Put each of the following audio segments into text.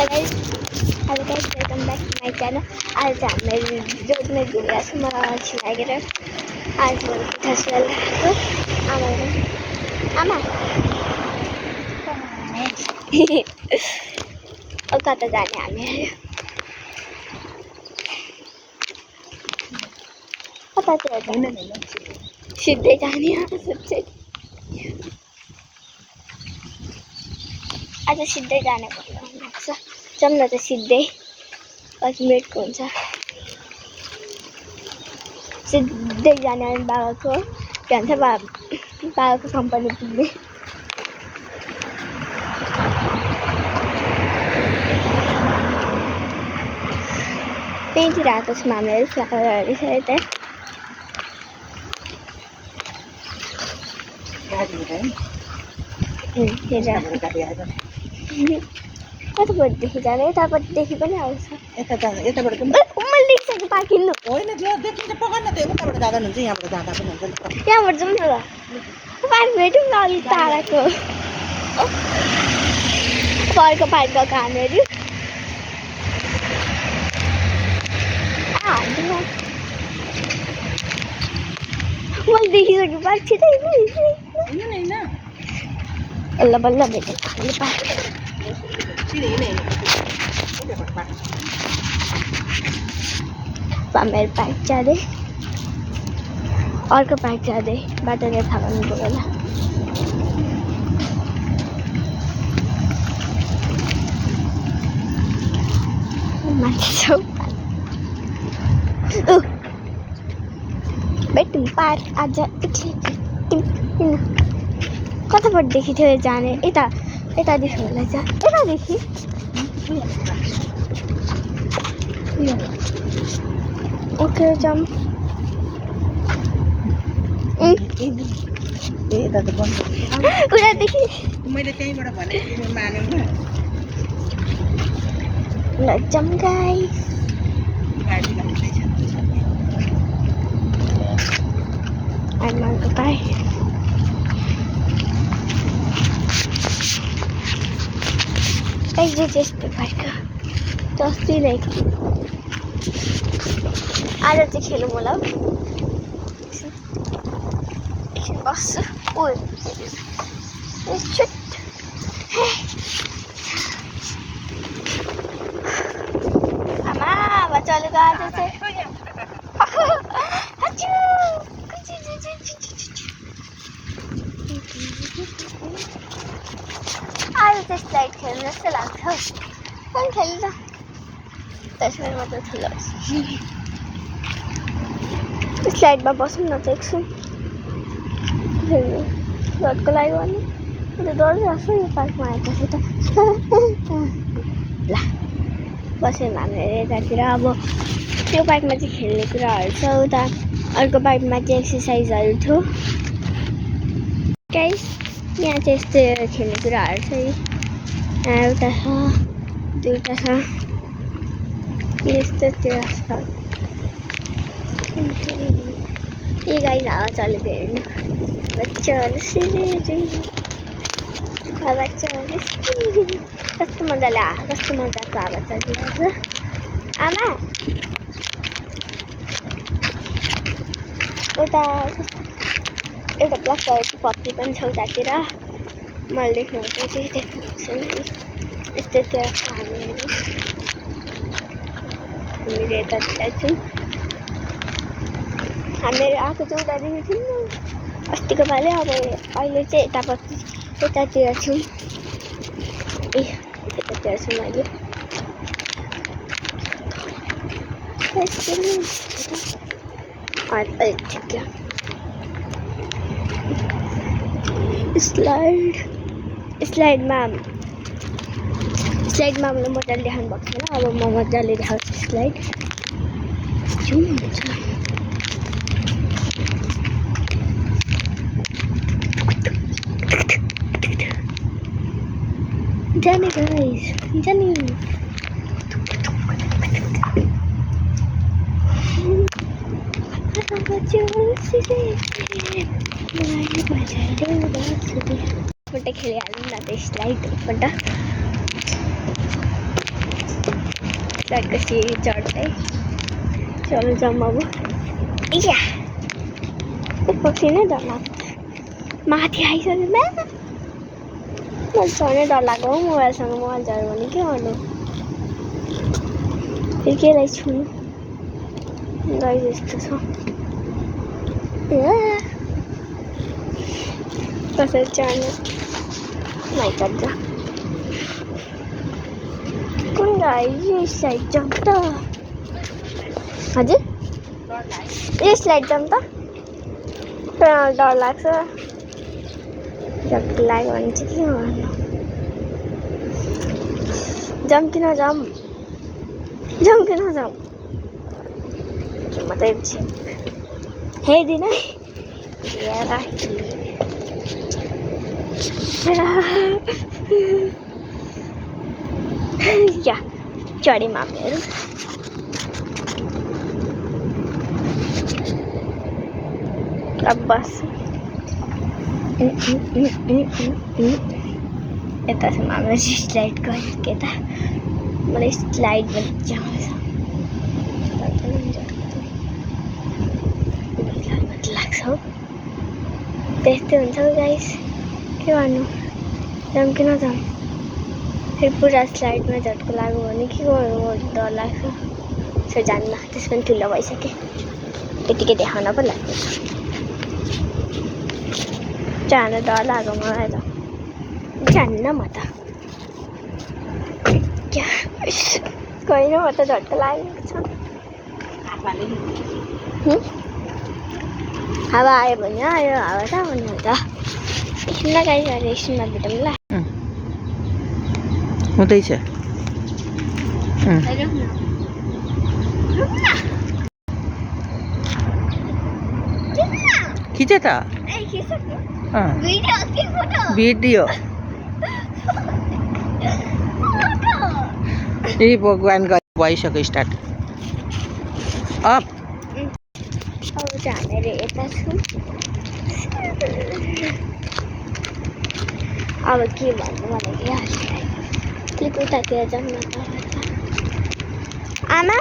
Hello guys welcome back to my channel. आज हामीले रोडमै घुमिरहेको छु। मलाई अल्छी लागेर आज मैले पिठासियल ल्याएको आमा कता जाने हामी कतातिर जाने सिधै जाने आज सिधै जाने लाग्छ। जाऊँ न त सिधै 5 मिनटको हुन्छ। सिधै जाने बाबाको के भन्छ बाबाको कम्पनी पुग्ने। त्यहीँतिर आएको छौँ हामीहरू फ्लावरहरू छ यता। कतापट्टिदेखि जाने यतापट्टिदेखि पनि आउँछ। यताबाट पनि मैले देखिसकेँ पार्किनु होइन जो देखिन्छ पकड्न त उताबाट जाँदा पनि हुन्छ यहाँबाट जाँदा पनि हुन्छ यहाँबाट जाउँ न त। पार्क भेटौँ न अलिक टाढाको अर्को पार्क गएको हामीहरू। मैले देखिसकेँ पार्क छिटै बल्ल बल्ल भेटेको हामीले पार्क। हामीहरू पार्क जाँदै अर्को पार्क जाँदै बाटोले थाहा गर्नुको बेला मान्छे छौ भेटौँ पार्क आज कतापट्टिदेखि थियो जाने यतादेखि होला जा यतादेखि ओके जाऊँ। उतादेखि मैले त्यहीँबाट भनेको मानेन ल जाऊँ गाइस। आमाको पार्क यस्तो पार्क जस्तै नै आज चाहिँ खेलौँ होला बस्छु आमा चलेको आज चाहिँ आज चाहिँ स्लाइड खेल्नु जस्तो लाग्छ। कहाँ खेल्नु त त्यसमा मात्र ठुलो स्लाइडमा बसौँ न त एकछिन डरको लाग्यो भने अन्त डरिरहेको छु यो पार्कमा आएपछि त। ल बस्यौँ हामीहरू यतातिर। अब त्यो पार्कमा चाहिँ खेल्ने कुराहरू छ, उता अर्को पार्कमा चाहिँ एक्सर्साइजहरू थियो गाइस। यहाँ चाहिँ यस्तो खेल्ने कुराहरू छ। एउटा छ दुईवटा छ यस्तोतिर छ। यी गाई हावा चलेको हेर्नु बच्चाहरू कस्तो मजाले कस्तो मजाको हावा चलिरहेको छ। आमा उता एउटा ब्ल्याक कलरको पत्ती पनि छ उतातिर। मैले देख्नुहुन्छ चाहिँ देख्नुहुन्छ यस्तोतिर छ हामीहरू यतातिर छौँ। हामीहरू आएको चाहिँ उतादेखि थियौँ अस्तिको पालि। अब अहिले चाहिँ यतापट्टि यतातिर छौँ। यतातिर छौँ अहिले। ठिक स्लाइडमा मैले मजाले देखाउनु भएको थिएन। अब म मजाले देखाउँछु स्लाइड। जाने गाइस जाने। एकपल्ट खेलिहालौँ न त स्लाइड एकपल्ट। फ्लाइटको सिँढी चढ्दै चलो जाऊँ अब या पछि नै डर लाग्छ माथि आइसक्यो मलाई झन् डर लाग्यो हौ मोबाइलसँग मोबाइल झऱ्यो भने के गर्नु फेरि केलाई छुनु गाई जस्तो छ कसरी चढ्नु नाइकन्छ कुन गाई साइड जाऊँ त हजुर यस लाइट जाऊँ त डर लाग्छ झट्टी लाग्यो भने चाहिँ के गर्नु जाऊँ कि नजाऊँ जाऊँ कि नजाऊँ म त एकछिन हेर्दिनँ या चढी मापेहरू अब बस यतासम्म हाम्रो स्लाइड गयो के त मलाई स्लाइड मजा आउँछ लाग्छ हौ त्यस्तै हुन्छ हौ गाइस के गर्नु जाऊँ कि नजाऊँ फेरि पुरा स्लाइडमा झट्को लाग्यो भने के गर्नु डर लाग्छ सो जान्न त्यस पनि ठुलो भइसक्यो यतिकै देखाउन पो लाग्छ जान डर लाग्यो मलाई त जान्न म त गएन म त झट्को लागेको छ हावा आयो भने आयो हावा त आउनु त एकछिन गाई गरेर एकछिनमा भेटौँ ल हुँदैछ खिच त भिडियो ए भगवान भइसक्यो स्टार्ट अप अब चाहिँ हामीहरू यता छौँ अब के भन्नु मलाई अलिक उतातिर जाउँ न आमा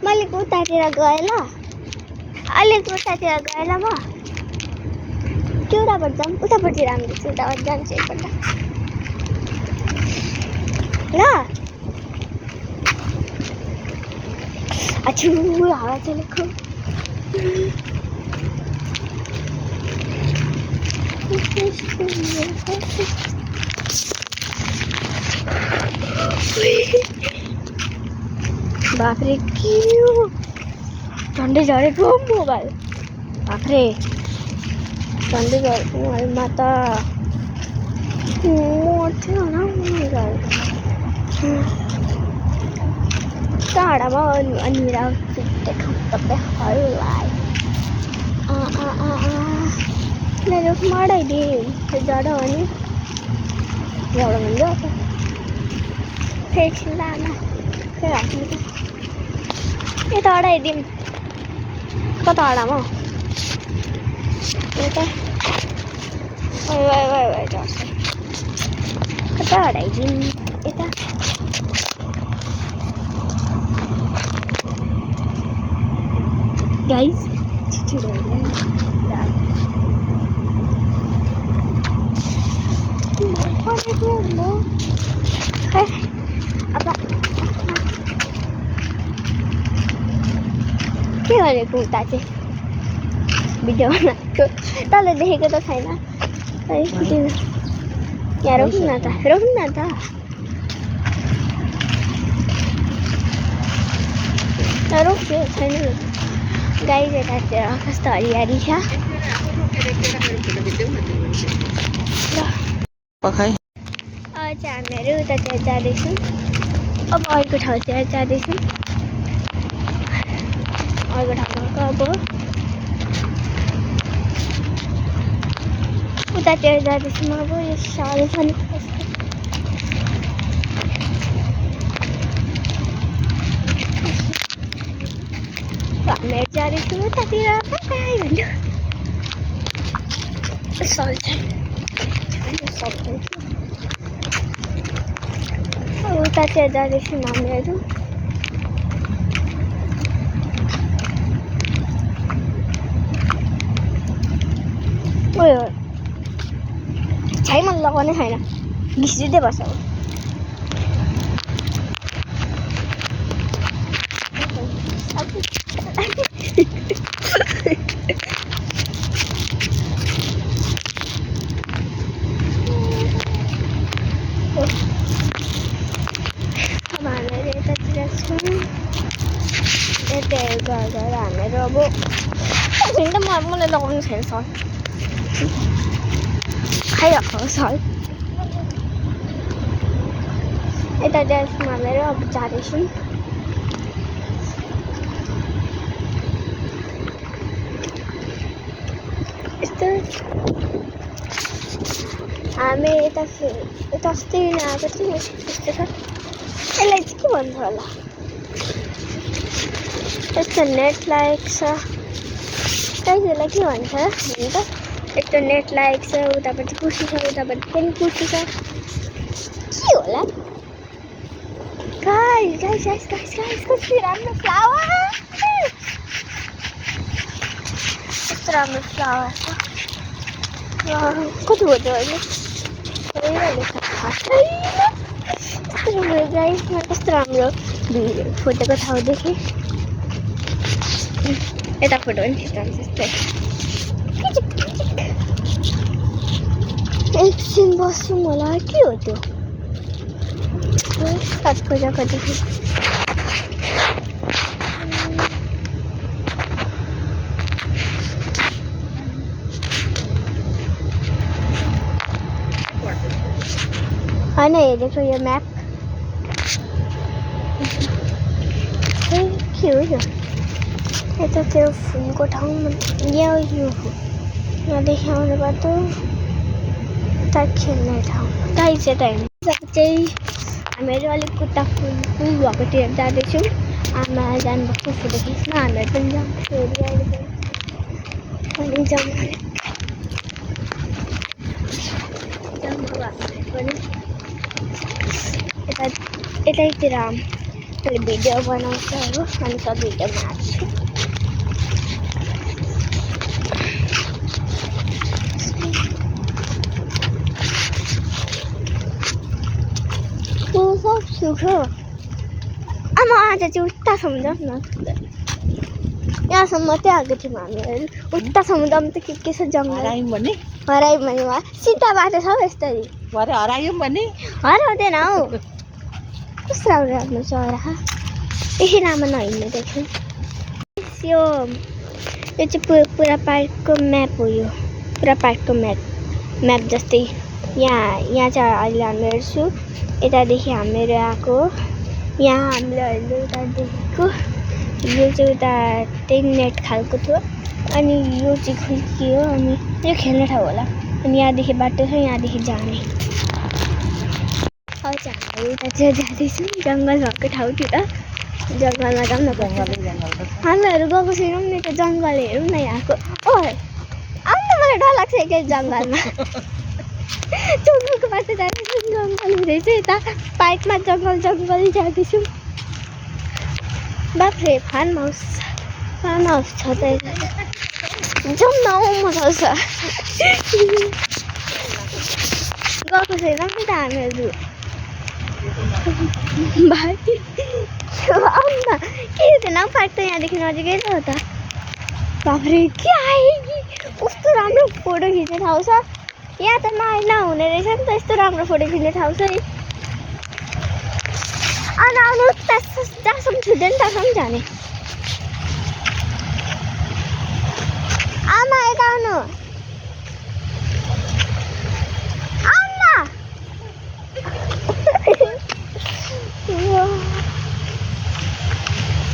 मैले उतातिर गएँ ल अलिक उतातिर गएँ ल म के उतापट्टि जाउँ उतापट्टि राम्रो छ उतापट्टि जान्छु एकपल्ट ल अछु हावा चलेको बाफ्रे के झन्डै झरेको मोबाइल बाफ्रे झन्डै झरेको मोबाइलमा त मर्थ्यो होला मोबाइल टाढामा अनि देखाउँ तपाईँहरूलाई मेरो मडाइदिए जडो हो नि एउटा भन्छ फेरि एकछिन लान फेरि हाल्नु यता अडाइदिउँ कता अडामा हौ यता झर्छ कता अडाइदिउँ यता गाइस के गरेको उता चाहिँ भिडियो बनाएको तँले देखेको त छैन यहाँ रोक्नु न त रोक्छु छैन गाई यतातिर कस्तो हरियाली छ चाहिँ हामीहरू उतातिर जाँदैछौँ अब अर्को ठाउँतिर जाँदैछौँ अर्को ठाउँमा अब उतातिर जाँदैछौँ अब यो साह्रो छ नि हामीहरू जाँदैछौँ उतातिर भन्नु सल्छ उतातिर जाँदैछौँ हामीहरू। उयो छाइमा लगाउने छैन, घिसिँदै बस्छ। अब हामीहरू यतातिर छौँ। यता घर हामीहरू अब मलाई लगाउनु छैन सल, खाइरहेको सल। यतातिर छौँ हामीहरू, अब जाँदैछौँ। यस्तो हामी यता अस्ति आएको थियौँ। यस्तो छ, यसलाई चाहिँ के भन्छ होला? यस्तो नेट लागेको छ, यसलाई के भन्छ नि त? यस्तो नेट लागेको छ, उतापट्टि कुर्सी छ, उतापट्टि पनि कुर्सी छ, के होला? गाइस कति राम्रो फ्लावर, कस्तो राम्रो फ्लावर छ। कति हो त्यो अहिले? कस्तो राम्रो गाइस, कस्तो राम्रो फोटोको ठाउँ देखेँ। यता फोटो पनि खिच्नु त्यस्तै। एकछिन बस्छौँ होला, के हो त्यो? छठ पूजाको देखि होइन, हेरेको यो म्याप। के हो यो? यता त्यो फुलको ठाउँमा यहाँदेखि आउनु पर्छ, यता खेल्ने ठाउँ। गाइस यता हेर्नु चाहिँ हामीहरू अलिक खुट्टा फुल भएकोतिर जाँदैछौँ। आमा जानुभएको फोटो खिच्न, हामीहरू पनि जान्छौँ। अनि जाउँ पनि यतैतिर मैले भिडियो बनाउँछु हो, अनि सब भिडियोमा हाल्छु। सब सुक्यो। आमा आज चाहिँ उतासम्म जाउँ न, यहाँसम्म मात्रै आएको थियौँ हामीहरू। उतासम्म जाउँ त के छ जङ्गल। हरायौँ भने वा सिधा बाटो छ यस्तरी। भरे हरायौँ भने हराउँदैन हौ, कस्तो राम्रो राम्रो चरा। यही लामो नहिँड्ने देख्छौँ। यो चाहिँ पुरा पार्कको म्याप हो। यो पुरा पार्कको म्याप जस्तै यहाँ चाहिँ अहिले हामीहरू छु। यतादेखि हामीहरू आएको, यहाँ हामीले अहिले उता देखेको। यो चाहिँ उता त्यही नेट खालको थियो, अनि यो चाहिँ खुल्कियो, अनि यो खेल्ने ठाउँ होला। अनि यहाँदेखि बाटो छ, यहाँदेखि जाने। हजुर हामी उतातिर जाँदैछौँ, जङ्गल भएको ठाउँतिर। जङ्गलमा जाउँ न। हामीहरू गएको छैनौँ नि त, जङ्गल हेरौँ न यहाँको। ओ आउनु, मलाई डर लाग्छ एकैचोटि जङ्गलमा। जङ्गलको बाटो जाँदैछौँ, जङ्गल हुँदैछ यता पार्कमा। जङ्गल जाँदैछौँ। बाफ्रे फार्म हाउस छ त यता। जाउँ न, मजा आउँछ। गएको छैनौँ नि त हामीहरू। भाइ आउनु न, के थिएन पार्क त यहाँदेखि नजिकै छ त। बाफ्रे के आयो कि, कस्तो राम्रो फोटो खिच्ने ठाउँ छ। यहाँ त नहुने रहेछ नि त, यस्तो राम्रो फोटो खिच्ने ठाउँ छ है। आउनु जहाँसम्म छुट्यो नि तहाँसम्म जाने। आमा यता आउनु,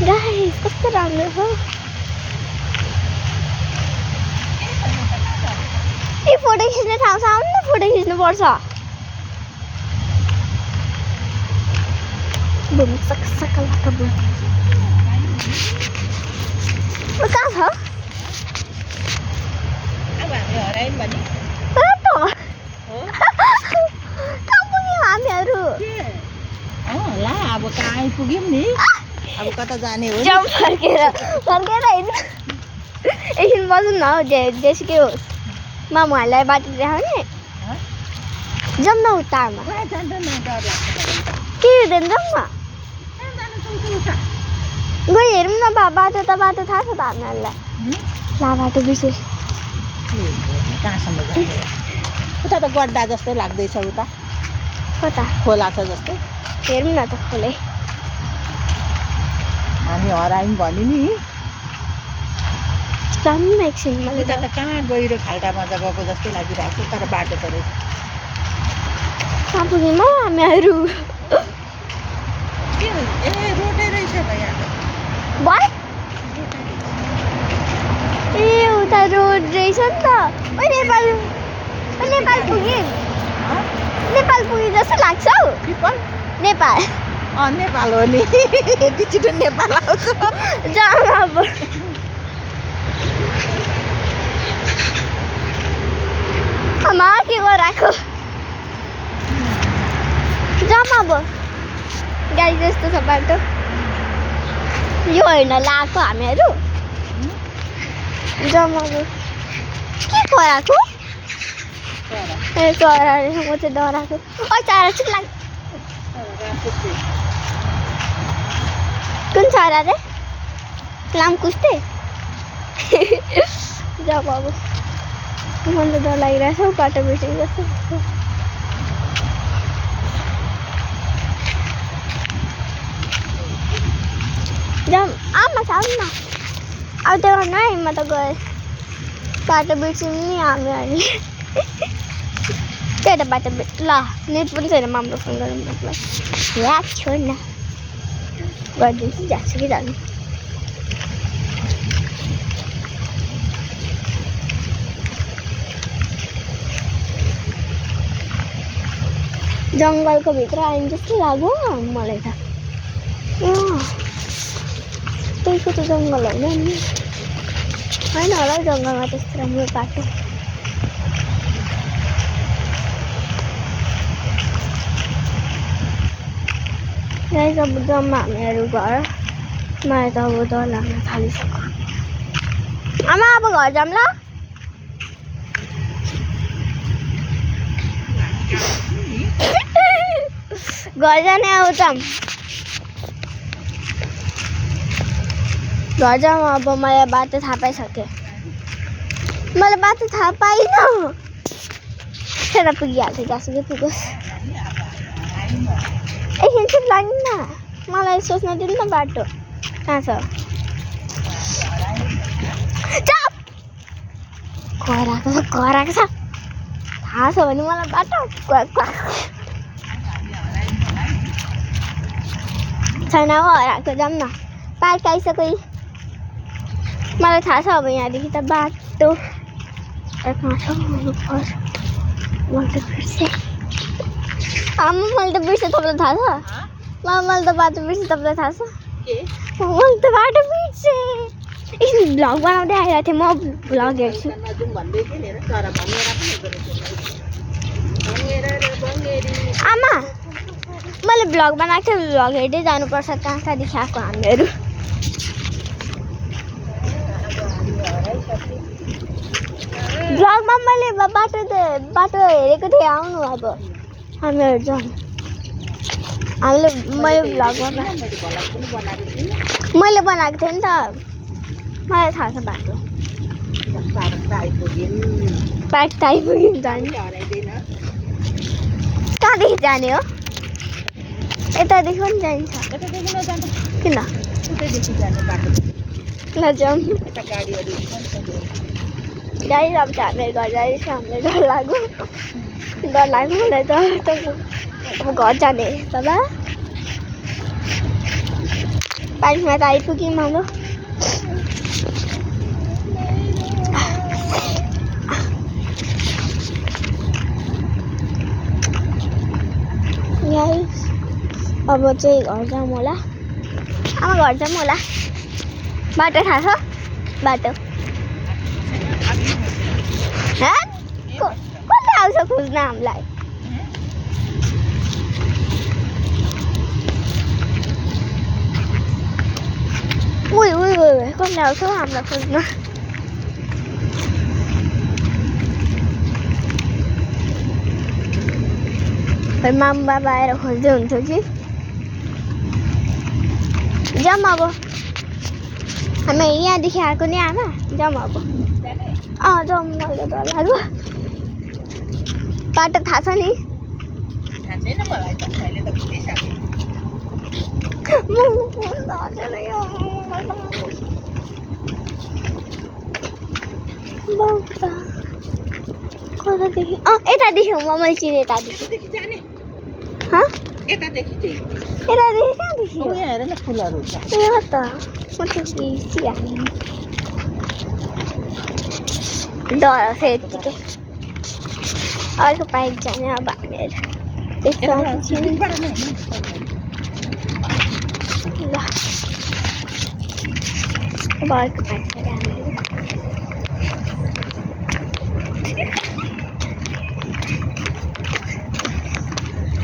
गाइस कस्तो राम्रो छ। ए फोटो खिच्ने ठाउँ छ, आउनु न, फोटो खिच्नुपर्छ। बुम सक्सकलाका बुम। कहाँ छ? अब हामी हरायौँ भने कहाँ पुग्यौँ हामीहरू? अब कहाँ आइपुग्यौँ नि अब कता जाने हो जाउँ फर्केर होइन एकछिन बस्नु न हौ जेसुकै होस् मामुहरूलाई बाटो देखाउने जाउँ न उतामा कहाँ जान्छ न डर लाग्छ के हुँदैन जाउँ न गइ हेरौँ न बाटो थाहा छ त हामीहरूलाई ला बाटो बिर्सेँ कहाँसम्म जाने उता त गड्डा जस्तो लाग्दैछ उता कता खोला छ जस्तो हेरौँ न त खोलै हामी हरायौँ भने नि जाउँ न एकछिन मैले उता त कहाँ गहिरो खाल्टा मजा गएको जस्तै लागिरहेको छ तर बाटो त रहेछ कहाँ पुग्यौँ हौ हामीहरू के हो? ए रोडै रहेछ भैया भयो ए उता रोड रहेछ नि त ओ नेपाल पुग्यौँ नेपाल पुगे जस्तो लाग्छ हौ पिपल नेपाल नेपाल हो नि यति छिटो नेपाल आउँछ जाउँ अब आमा के गराएको जाउँ अब गाडी जस्तो छ बाटो यो होइन लगाएको हामीहरू जाउँ अब के गराएको ए चरा रहेछ म चाहिँ डराएको ओ चरा चाहिँ लाग्छ कुन चरा रे लामकुस्ते जाऊ अब मलाई त डर लागिरहेछ हौ बाटो बिर्सेको जस्तो जाउँ आमा छ आउनु न अब त्यो गर्नु है म त गएँ बाटो बिर्स्यौँ नि हामीहरूले त्यही त बाटो ल नेट पनि छैन माम्रो फोन गरौँ मतलब या छोड न गरिदिन्छु जान्छु कि जानु जङ्गलको भित्र आइन् जस्तो लाग्यो मलाई त त्यहीको त जङ्गल होइन नि होइन होला हौ जङ्गलमा त्यस्तो राम्रो बाटो गाइस अब जाउँ हामीहरू घर मलाई त अब डर लाग्न थालिसक्यो आमा अब घर जाऊँ ल घर जाने आउँछ घर जाउँ अब मलाई बाटो थाहा पाइसकेँ मैले बाटो थाहा पाइनँ त्यहाँ पुगिहाल्थेँ जसुकै पुगोस् एकछिन चाहिँ लाग्नु न मलाई सोच्न दिनु न बाटो कहाँ छ कराएको छ थाहा छ भने मलाई बाटो छैन हौ हराएको जाउँ न पार्क आइसक्यो मलाई थाहा छ अब यहाँदेखि त बाटो कहाँ छ मैले त बिर्सेँ आमा मैले त बिर्सेँ तपाईँलाई थाहा छ मैले त बाटो बिर्सेँ तपाईँलाई थाहा छ मैले त बाटो बिर्सेँ एकछिन भ्लग बनाउँदै आइरहेको थिएँ म भ्लग हेर्छु आमा मैले भ्लग बनाएको थिएँ भ्लग हेर्दै जानुपर्छ कहाँ कहाँदेखि आएको हामीहरू भ्लगमा मैले बाटो हेरेको थिएँ आउनु अब हामीहरू जाउँ हामीले मैले भ्लगमा मैले बनाएको थिएँ नि त मलाई थाहा छ बाटो पार्क त आइपुग्यौँ जाने कहाँदेखि जाने हो यतादेखि पनि जान्छ किन ल जाउँ गाडी अब हामीहरू घर जाँदैछ हामीलाई डर लाग्यो मलाई त अब घर जाने तब पार्कमा त आइपुग्यौँ हाम्रो अब चाहिँ घर जाऊँ होला आमा घर जाऊँ होला बाटो थाहा छ बाटो कसले आउँछ खोज्न हामीलाई कहिले आउँछौ हामीलाई खोज्न मामा बाबा आएर खोज्दै हुन्थ्यो कि जाऊँ अब हामी यहाँदेखि आएको नि आमा जाऊँ अब जाऊँ मलाई डर लाग्यो बाटो थाहा छ नि कतादेखि यतादेखि हो मैले चिने यतादेखि यतादेखि चाहिँ कहाँदेखि यहाँ हेर न फुलहरू छ त म त डर यतिकै अर्को पाइक जाने अब हामीहरू ल अब अर्को पाइक जाने हामीहरू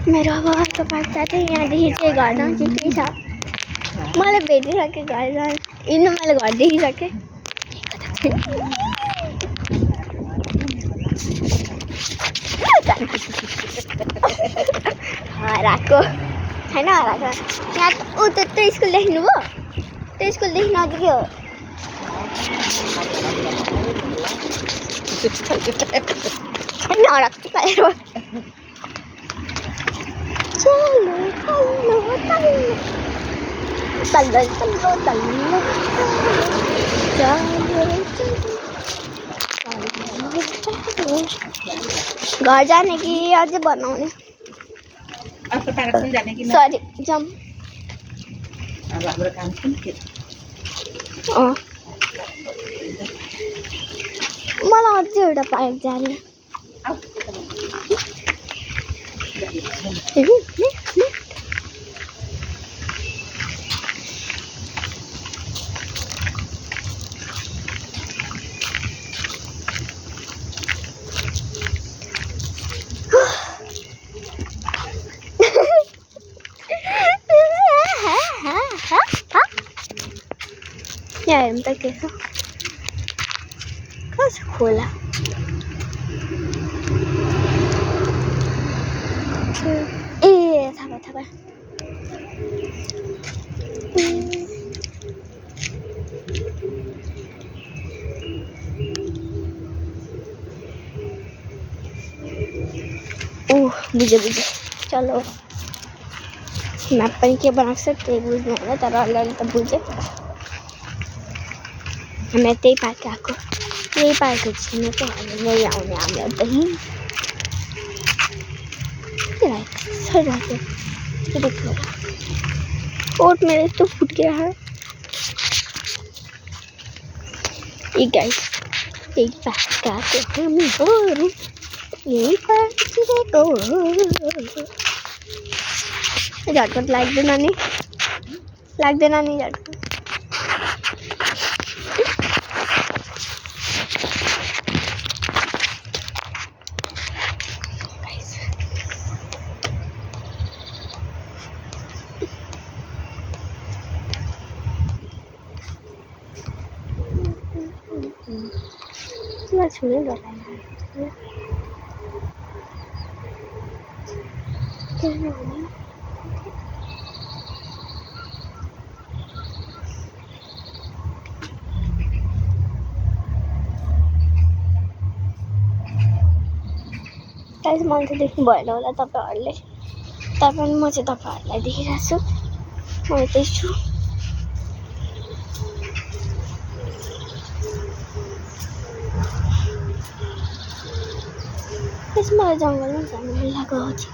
मेरो अब अर्को पाइक जाँदै यहाँदेखि चाहिँ घर जाउँ चित्रै छ मलाई भेटिसकेँ घर जाउँ हिँड्नु मैले घर देखिसकेँ हराएको छैन हराएको यहाँ ऊ त्यो स्कुल देख्नुभयो त्यो स्कुलदेखि नजिकै हो छैन हराएको चलो तल्लो तल्लो तल्लो घर जाने कि अझै बनाउने सरी जाऊँ हाम्रो काम मलाई अझै एउटा पार्क जाने यहाँ हेर्नु त के छ कस खोला ए थाहा भयो बुझेँ चलो म्याप पनि के बनाएको छ त्यही बुझ्नु होला तर अलिअलि त बुझेँ हामी त्यही पार्क आएको यही पार्कको छेउमा चाहिँ हामी यहीँ आउने हामीलाई दही ओट मेरो यस्तो फुट्किएर गाइस यही पार्क आएको हामीहरू यही पार्कतिरको झटपट लाग्दैन नि झटपट छुनै गर्दैन मान्छे देख्नु भएन होला तपाईँहरूले तर पनि म चाहिँ तपाईँहरूलाई देखिरहेको छु म यतै छु त्यसमा जङ्गलमा जानु मन लागेको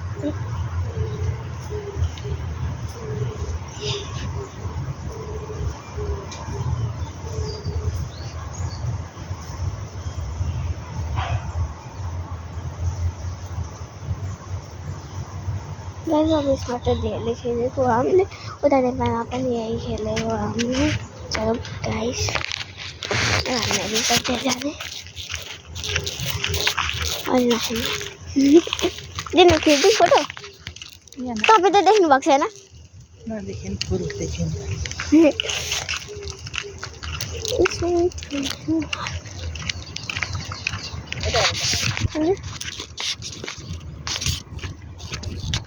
अब यसमा त धेरै खेलेको हामीले उता नेपालमा पनि यही खेलेको हामीले चलो गाइस हामीहरू कतै जाने दिनु खिच्नु फोटो तपाईँ त देख्नु भएको छैन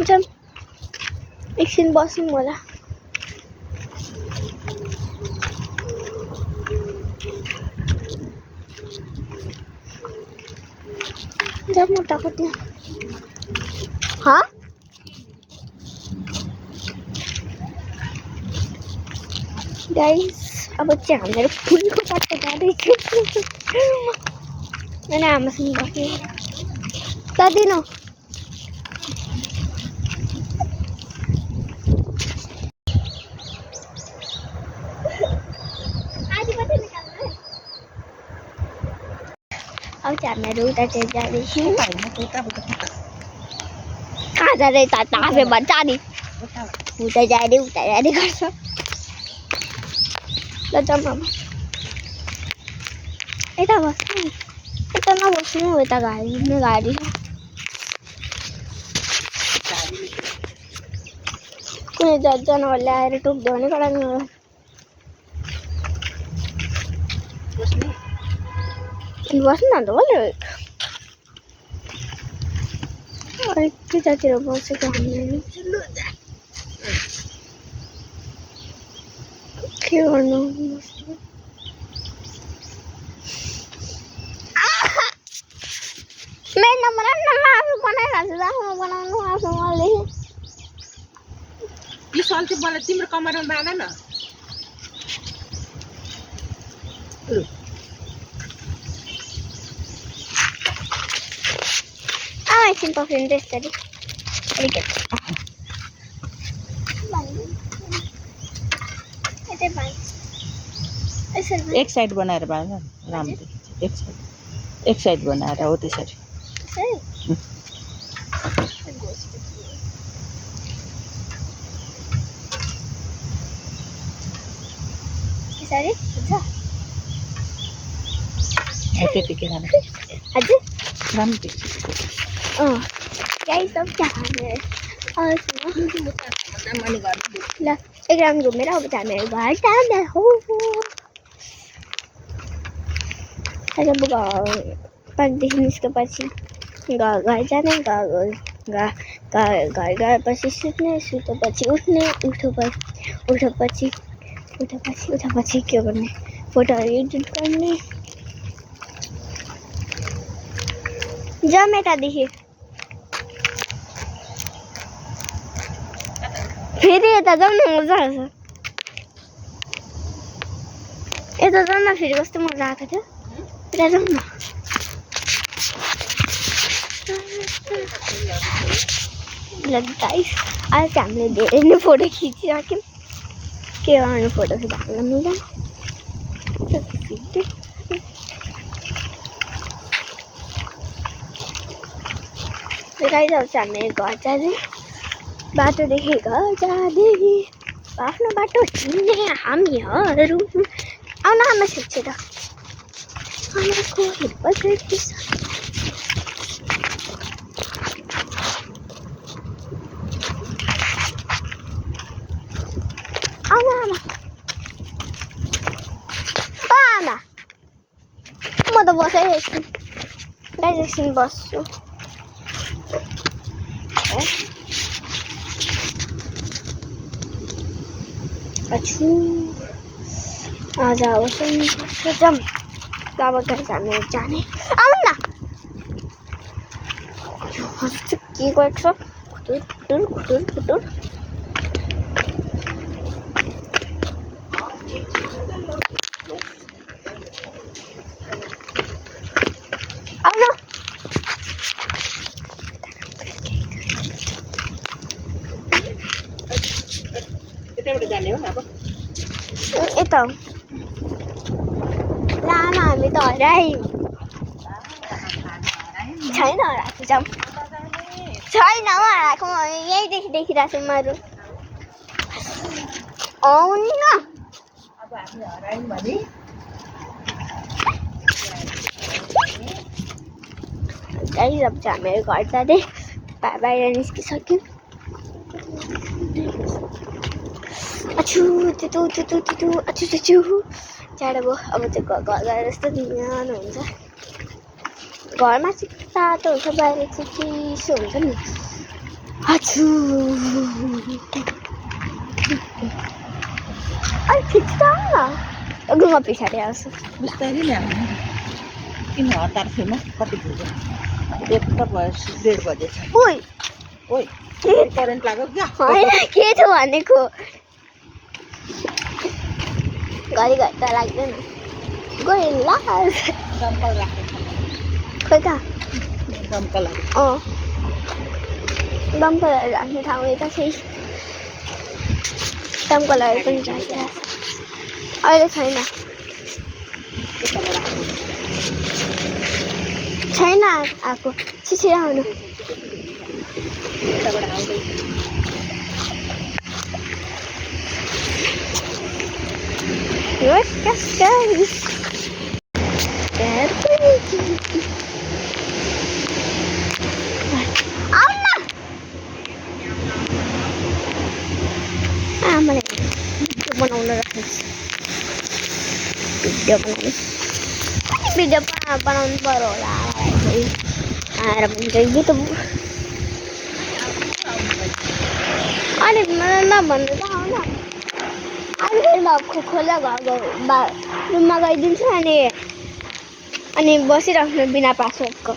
जाऊँ एकछिन बसौँ होला जब मोटाको त्यहाँ हाँ गाइस अब चाहिँ हामीहरू फुलको पट्टा जाँदैछु अनि आमासँग बस्ने जाँदिनँ अब चाहिँ हामीहरू उता चाहिँ जाँदैछु कहाँ जाँदै त आफै भन्छ नि उता जाने गर्छ ल जाऊँ अब यता बस्नु यता नबस्नु यता गाडी छ कुनै जनावरले आएर टोक्यो भने कडा बस्नु न त बोल्यो अलिक त्यतातिर बसेको हामीले के गर्नु मेरो नम्बर आफू बनाइरहेको छु आफ्नो बनाउनु आफ्नो मैले यो सल चाहिँ मलाई तिम्रो कमरमा बाँध न एकछिन पक्रिनु त्यसरी अलिकति एक साइड बनाएर बाँध राम्रो देखिन्छ एक साइड बनाएर हो त्यसरी त्यतिकै राम्रो हजुर राम्रो देखिन्छ गाइस अब चाहिँ ल एक राउन्ड घुमेर अब चाहिँ हामीहरू घर जाँदा हो अब पार्कदेखि निस्केपछि घर जाने घर गएपछि सुत्ने सुतेपछि उठ्ने उठेपछि के गर्ने फोटोहरू एडिट गर्ने जमेटादेखि फेरि यता जाउँ न मजा आउँछ यता जाउँ न फेरि कस्तो मजा आएको थियो यता जाउँ न ल गाइस आज चाहिँ हामीले धेरै नै फोटो खिचिराख्यौँ के गर्नु फोटो खिच्दा मिल्दैन गाइस अब चाहिँ हामी घर जाँदै बाटोदेखि घर जाँदै आफ्नो बाटो हिँड्ने हामीहरू आउन आमा शिक्षे त आमाको हिर्पगर्दैछ आमा आमा म त बसिरहेछु गाइस एकछिन बस्छु छु आज जाऊँ अब हामी जाने आउनु न के गरेको छ खुटुर आउनु जाने हो अब यता लान हामी त हरायौँ छैन हराएको जाउँ छैन हराएको यहीँदेखि देखिरहेको छु मैले आउनु न अब हामी हरायौँ भने गाइस अब चाहिँ हामीहरू घर जाँदै बाहिर निस्किसक्यौँ अछु चाँडो भयो अब चाहिँ घर गएर यस्तो न्यानो हुन्छ घरमा चाहिँ तातो हुन्छ बाहिर चाहिँ चिसो हुन्छ नि अछु अलिक खिच्दा गुम्मा पछाडि आउँछ बिस्तारै नै आउनु किन हतार थिएन कति पुग्यो 1 त भयो 1:30 बजेछ ओइ ओइ करेन्ट लाग्यो क्या होइन के छ भनेको घरि त लाग्दैन गयो ल दमकल राखेको खोइ त दमकल दमकलहरू राख्ने ठाउँ यता चाहिँ दमकलहरू पनि राखिरहेको छ अहिले छैन आएको छिछि आउनु यताबाट आउँदै मलाई बनाउन राख्नुहोस् भिडियो बनाउनु पर्यो होला आएर भन्छ यो त अलिक मलाई नभन्नु त आउन अहिले ल खोला रुममा गइदिन्छु अनि बसिराख्नु बिना पासवर्डको